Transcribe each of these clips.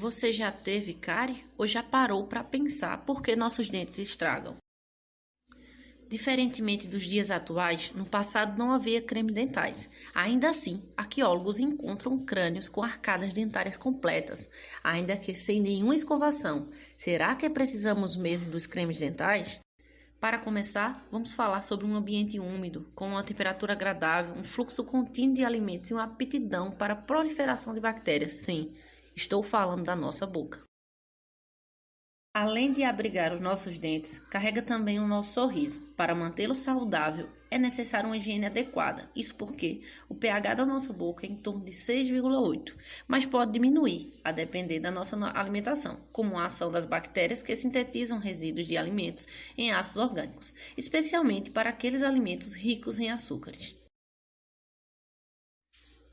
Você já teve cárie ou já parou para pensar por que nossos dentes estragam? Diferentemente dos dias atuais, no passado não havia creme dentais. Ainda assim, arqueólogos encontram crânios com arcadas dentárias completas, ainda que sem nenhuma escovação. Será que precisamos mesmo dos cremes dentais? Para começar, vamos falar sobre um ambiente úmido, com uma temperatura agradável, um fluxo contínuo de alimentos e uma aptidão para a proliferação de bactérias. Sim, estou falando da nossa boca. Além de abrigar os nossos dentes, carrega também o nosso sorriso. Para mantê-lo saudável, é necessário uma higiene adequada. Isso porque o pH da nossa boca é em torno de 6,8, mas pode diminuir, a depender da nossa alimentação, como a ação das bactérias que sintetizam resíduos de alimentos em ácidos orgânicos, especialmente para aqueles alimentos ricos em açúcares.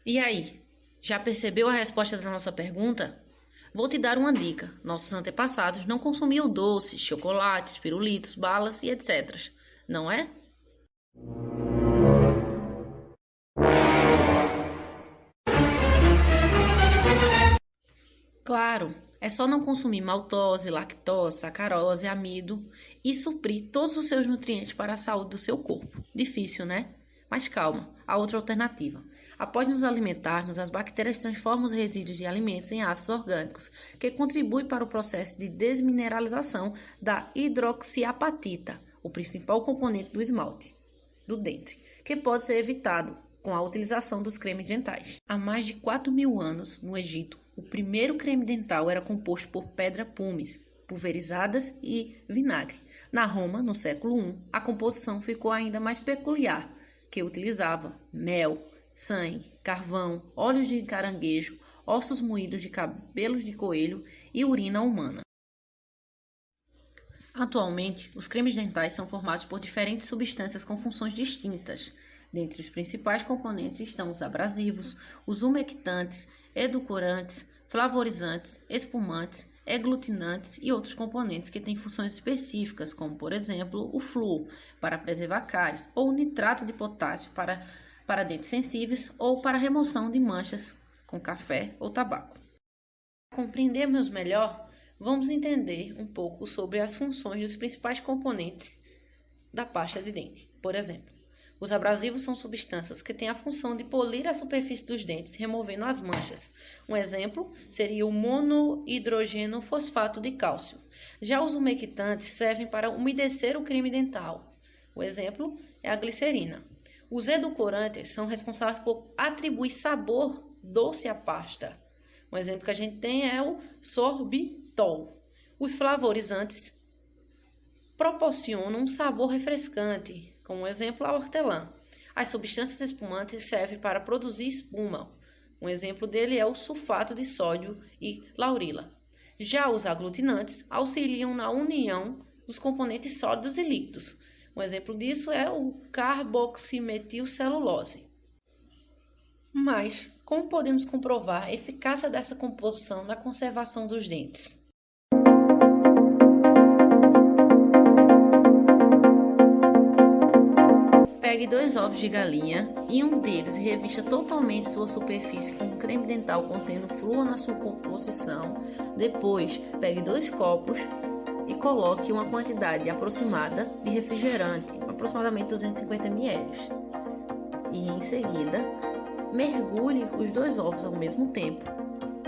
E aí, já percebeu a resposta da nossa pergunta? Vou te dar uma dica. Nossos antepassados não consumiam doces, chocolates, pirulitos, balas e etc. Não é? Claro, é só não consumir maltose, lactose, sacarose, amido e suprir todos os seus nutrientes para a saúde do seu corpo. Difícil, né? Mas calma, há outra alternativa. Após nos alimentarmos, as bactérias transformam os resíduos de alimentos em ácidos orgânicos, que contribuem para o processo de desmineralização da hidroxiapatita, o principal componente do esmalte do dente, que pode ser evitado com a utilização dos cremes dentais. Há mais de 4.000 anos, no Egito, o primeiro creme dental era composto por pedra pumice, pulverizadas e vinagre. Na Roma, no século I, a composição ficou ainda mais peculiar, que utilizava mel, sangue, carvão, óleos de caranguejo, ossos moídos de cabelos de coelho e urina humana. Atualmente, os cremes dentais são formados por diferentes substâncias com funções distintas. Dentre os principais componentes estão os abrasivos, os umectantes, edulcorantes, flavorizantes, espumantes, aglutinantes e outros componentes que têm funções específicas, como, por exemplo, o flúor, para preservar cáries, ou o nitrato de potássio para dentes sensíveis ou para remoção de manchas com café ou tabaco. Para compreendermos melhor, vamos entender um pouco sobre as funções dos principais componentes da pasta de dente. Por exemplo, os abrasivos são substâncias que têm a função de polir a superfície dos dentes, removendo as manchas. Um exemplo seria o monohidrogeno fosfato de cálcio. Já os umectantes servem para umedecer o creme dental. O exemplo é a glicerina. Os edulcorantes são responsáveis por atribuir sabor doce à pasta. Um exemplo que a gente tem é o sorbitol. Os flavorizantes proporcionam um sabor refrescante, como exemplo a hortelã. As substâncias espumantes servem para produzir espuma. Um exemplo dele é o sulfato de sódio e laurila. Já os aglutinantes auxiliam na união dos componentes sólidos e líquidos. Um exemplo disso é o carboximetilcelulose. Mas como podemos comprovar a eficácia dessa composição na conservação dos dentes? Pegue 2 ovos de galinha e um deles revista totalmente sua superfície com creme dental contendo flúor na sua composição. Depois, pegue 2 copos e coloque uma quantidade aproximada de refrigerante, aproximadamente 250 ml. E em seguida, mergulhe os 2 ovos ao mesmo tempo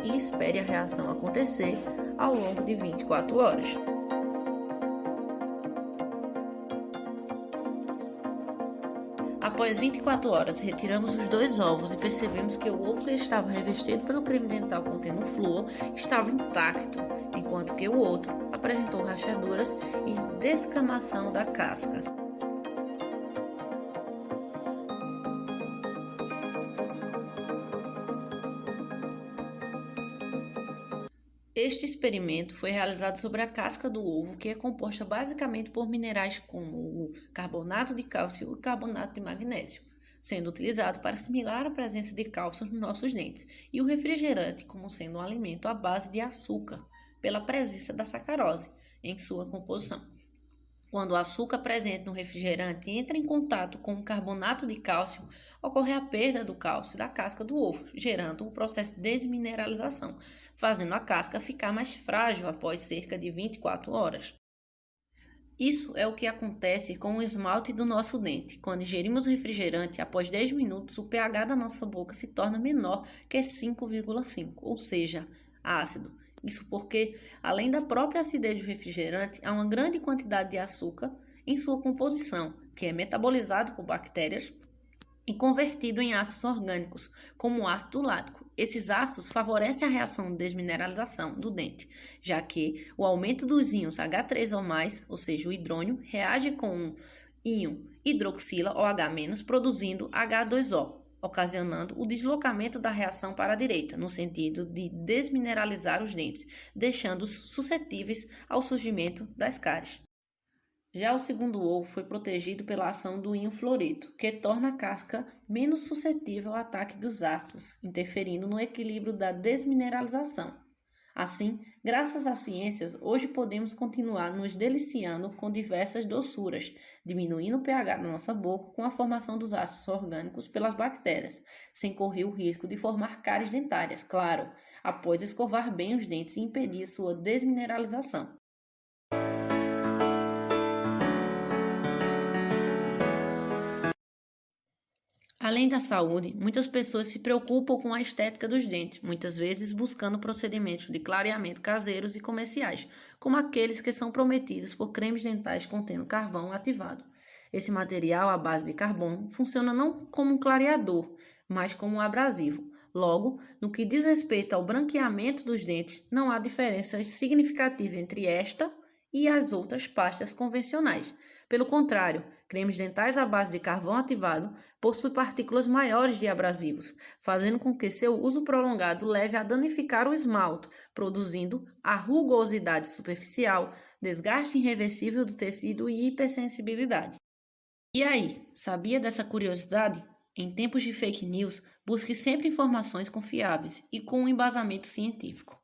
e espere a reação acontecer ao longo de 24 horas. Após 24 horas, retiramos os 2 ovos e percebemos que o ovo que estava revestido pelo creme dental contendo flúor estava intacto, enquanto que o outro apresentou rachaduras e descamação da casca. Este experimento foi realizado sobre a casca do ovo, que é composta basicamente por minerais como o carbonato de cálcio e carbonato de magnésio, sendo utilizado para assimilar a presença de cálcio nos nossos dentes, e o refrigerante como sendo um alimento à base de açúcar, pela presença da sacarose em sua composição. Quando o açúcar presente no refrigerante entra em contato com o carbonato de cálcio, ocorre a perda do cálcio da casca do ovo, gerando um processo de desmineralização, fazendo a casca ficar mais frágil após cerca de 24 horas. Isso é o que acontece com o esmalte do nosso dente. Quando ingerimos refrigerante, após 10 minutos, o pH da nossa boca se torna menor que 5,5, ou seja, ácido. Isso porque, além da própria acidez do refrigerante, há uma grande quantidade de açúcar em sua composição, que é metabolizado por bactérias e convertido em ácidos orgânicos, como o ácido lático. Esses ácidos favorecem a reação de desmineralização do dente, já que o aumento dos íons H3 ou seja, o hidrônio, reage com o íon hidroxila ou H-, produzindo H2O, ocasionando o deslocamento da reação para a direita, no sentido de desmineralizar os dentes, deixando-os suscetíveis ao surgimento das cáries. Já o segundo ovo foi protegido pela ação do íon fluoreto, que torna a casca menos suscetível ao ataque dos ácidos, interferindo no equilíbrio da desmineralização. Assim, graças às ciências, hoje podemos continuar nos deliciando com diversas doçuras, diminuindo o pH da nossa boca com a formação dos ácidos orgânicos pelas bactérias, sem correr o risco de formar cáries dentárias, claro, após escovar bem os dentes e impedir sua desmineralização. Além da saúde, muitas pessoas se preocupam com a estética dos dentes, muitas vezes buscando procedimentos de clareamento caseiros e comerciais, como aqueles que são prometidos por cremes dentais contendo carvão ativado. Esse material, à base de carbono, funciona não como um clareador, mas como um abrasivo. Logo, no que diz respeito ao branqueamento dos dentes, não há diferença significativa entre esta e as outras pastas convencionais. Pelo contrário, cremes dentais à base de carvão ativado possuem partículas maiores de abrasivos, fazendo com que seu uso prolongado leve a danificar o esmalte, produzindo a rugosidade superficial, desgaste irreversível do tecido e hipersensibilidade. E aí, sabia dessa curiosidade? Em tempos de fake news, busque sempre informações confiáveis e com um embasamento científico.